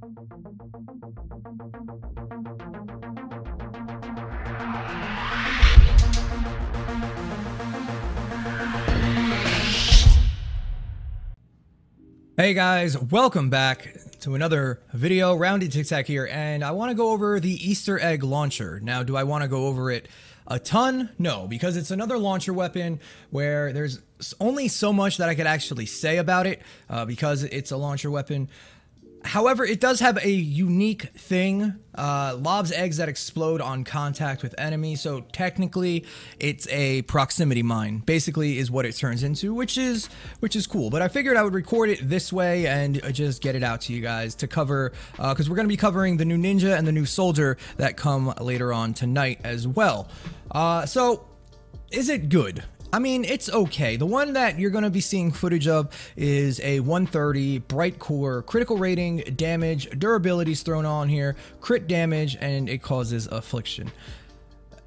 Hey guys, welcome back to another video. Roundedtiktak here, and I want to go over the Easter egg launcher. Now, do I want to go over it a ton? No, because it's another launcher weapon where there's only so much that I could actually say about it because it's a launcher weapon. However, it does have a unique thing, lobs eggs that explode on contact with enemies, so technically it's a proximity mine, basically is what it turns into, which is cool. But I figured I would record it this way and just get it out to you guys to cover, because we're going to be covering the new ninja and the new soldier that come later on tonight as well. So, is it good? I mean, it's okay. The one that you're going to be seeing footage of is a 130 bright core, critical rating, damage, durability is thrown on here, crit damage, and it causes affliction.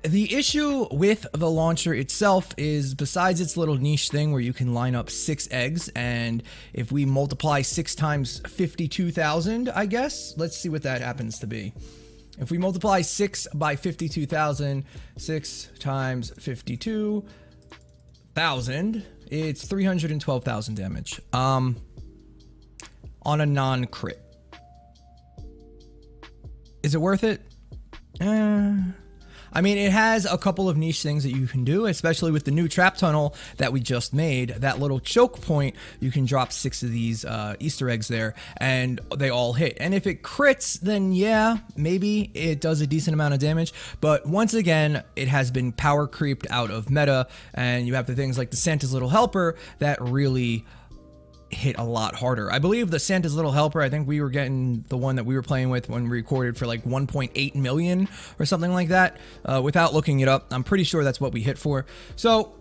The issue with the launcher itself is, besides its little niche thing where you can line up 6 eggs, and if we multiply 6 times 52,000, I guess, let's see what that happens to be. If we multiply 6 by 52,000, 6 times 52,000, it's 312,000 damage on a non-crit. Is it worth it? I mean, it has a couple of niche things that you can do, especially with the new trap tunnel that we just made. That little choke point, you can drop 6 of these Easter eggs there, and they all hit. And if it crits, then yeah, maybe it does a decent amount of damage. But once again, it has been power creeped out of meta, and you have the things like the Santa's Little Helper that really hit a lot harder. I believe the Santa's Little Helper, I think we were getting the one that we were playing with when we recorded for like 1.8 million or something like that. Without looking it up, I'm pretty sure that's what we hit for. So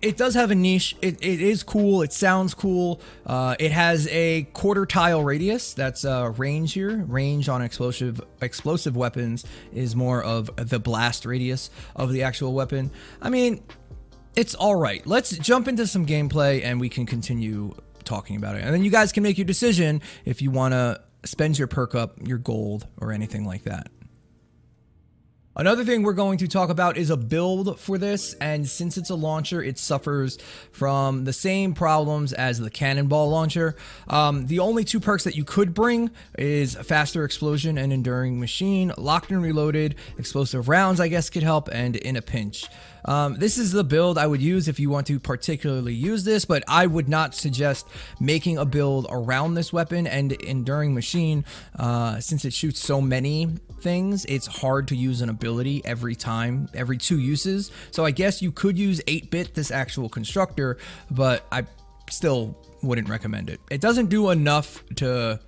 it does have a niche. It is cool. It sounds cool. It has a quarter tile radius. That's range here. Range on explosive weapons is more of the blast radius of the actual weapon. I mean, it's all right. Let's jump into some gameplay and we can continue talking about it, and then you guys can make your decision if you want to spend your perk up, your gold, or anything like that. Another thing we're going to talk about is a build for this, and since it's a launcher, it suffers from the same problems as the cannonball launcher. The only 2 perks that you could bring is faster explosion and enduring machine. Locked and reloaded, explosive rounds I guess could help, and in a pinch. This is the build I would use if you want to particularly use this, but I would not suggest making a build around this weapon and enduring machine. Since it shoots so many things, it's hard to use an ability every time, every 2 uses. So I guess you could use 8-bit, this actual constructor, but I still wouldn't recommend it. It doesn't do enough to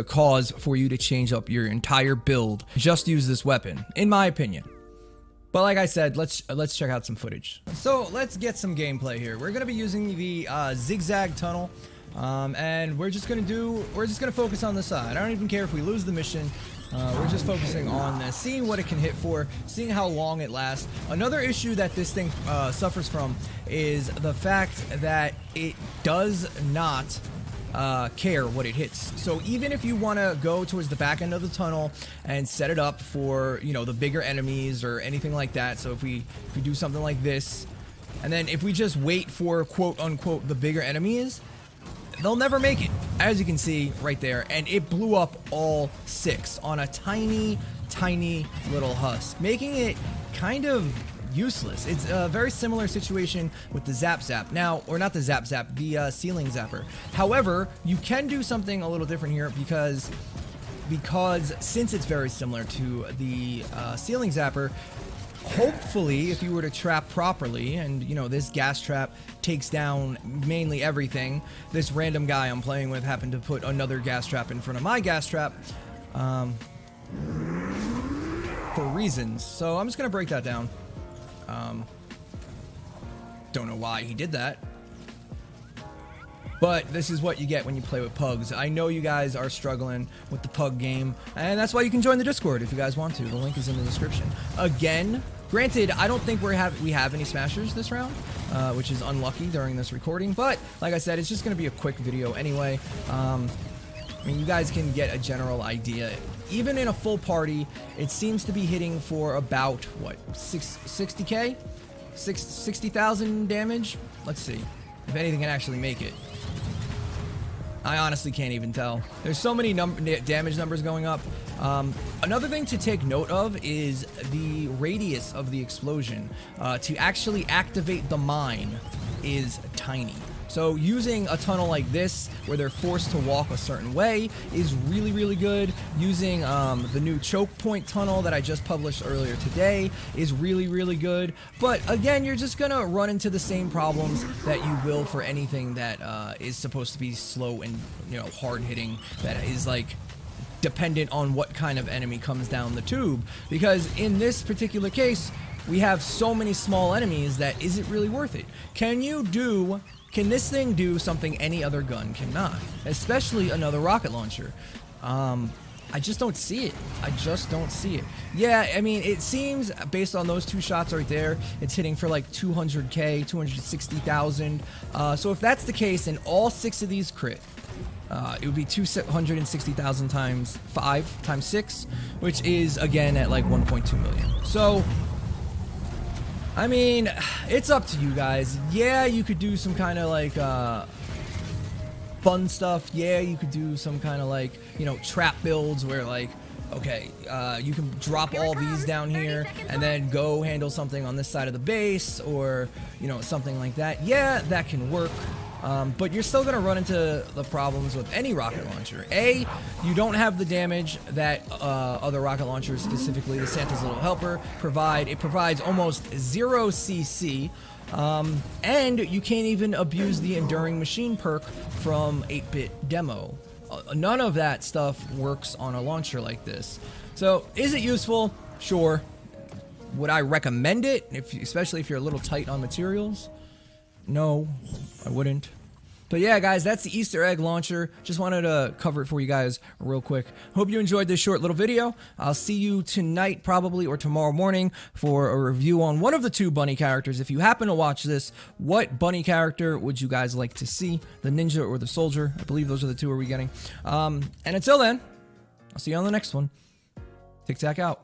cause for you to change up your entire build. Just use this weapon, in my opinion. But like I said, let's check out some footage. So let's get some gameplay here. We're gonna be using the zigzag tunnel, and we're just gonna focus on the side. I don't even care if we lose the mission. We're just focusing on seeing what it can hit for, seeing how long it lasts. Another issue that this thing suffers from is the fact that it does not care what it hits. So even if you want to go towards the back end of the tunnel and set it up for, you know, the bigger enemies or anything like that, so if we do something like this, and then if we just wait for quote unquote the bigger enemies, they'll never make it, as you can see right there. And it blew up all 6 on a tiny little husk, making it kind of useless. It's a very similar situation with the zap now, or not the zap, the ceiling zapper. However, you can do something a little different here because since it's very similar to the ceiling zapper, hopefully if you were to trap properly, and you know, this gas trap takes down mainly everything. This random guy I'm playing with happened to put another gas trap in front of my gas trap for reasons, so I'm just gonna break that down. Don't know why he did that, but this is what you get when you play with pugs. I know you guys are struggling with the pug game, and that's why you can join the Discord if you guys want to. The link is in the description. Again, granted, I don't think we have any smashers this round, which is unlucky during this recording, but like I said, it's just going to be a quick video anyway. I mean, you guys can get a general idea. Even in a full party, it seems to be hitting for about, what, 60k? 60,000 damage? Let's see if anything can actually make it. I honestly can't even tell. There's so many damage numbers going up. Another thing to take note of is the radius of the explosion. To actually activate the mine is tiny. So using a tunnel like this, where they're forced to walk a certain way, is really, really good. Using the new choke point tunnel that I just published earlier today is really, really good. But again, you're just gonna run into the same problems that you will for anything that is supposed to be slow and, you know, hard hitting, that is like dependent on what kind of enemy comes down the tube. Because in this particular case, we have so many small enemies that isn't really worth it. Can this thing do something any other gun cannot? Especially another rocket launcher. I just don't see it. I just don't see it. Yeah, I mean, it seems, based on those two shots right there, it's hitting for like 200k, 260,000. So if that's the case, and all 6 of these crit, it would be 260,000 times 5 times 6, which is, again, at like 1.2 million. So, I mean, it's up to you guys. Yeah, you could do some kind of like fun stuff. Yeah, you could do some kind of like, you know, trap builds where like, okay, you can drop all these down here and then go handle something on this side of the base, or, you know, something like that. Yeah, that can work. But you're still going to run into the problems with any rocket launcher. A, you don't have the damage that other rocket launchers, specifically the Santa's Little Helper, provide. It provides almost 0 CC, and you can't even abuse the Enduring Machine perk from 8-Bit Demo. None of that stuff works on a launcher like this. So, is it useful? Sure. Would I recommend it, especially if you're a little tight on materials? No, I wouldn't. But yeah, guys, that's the Easter egg launcher. Just wanted to cover it for you guys real quick. Hope you enjoyed this short little video. I'll see you tonight probably, or tomorrow morning, for a review on one of the 2 bunny characters. If you happen to watch this, what bunny character would you guys like to see? The ninja or the soldier? I believe those are the 2 we're getting. And until then, I'll see you on the next one. TikTak out.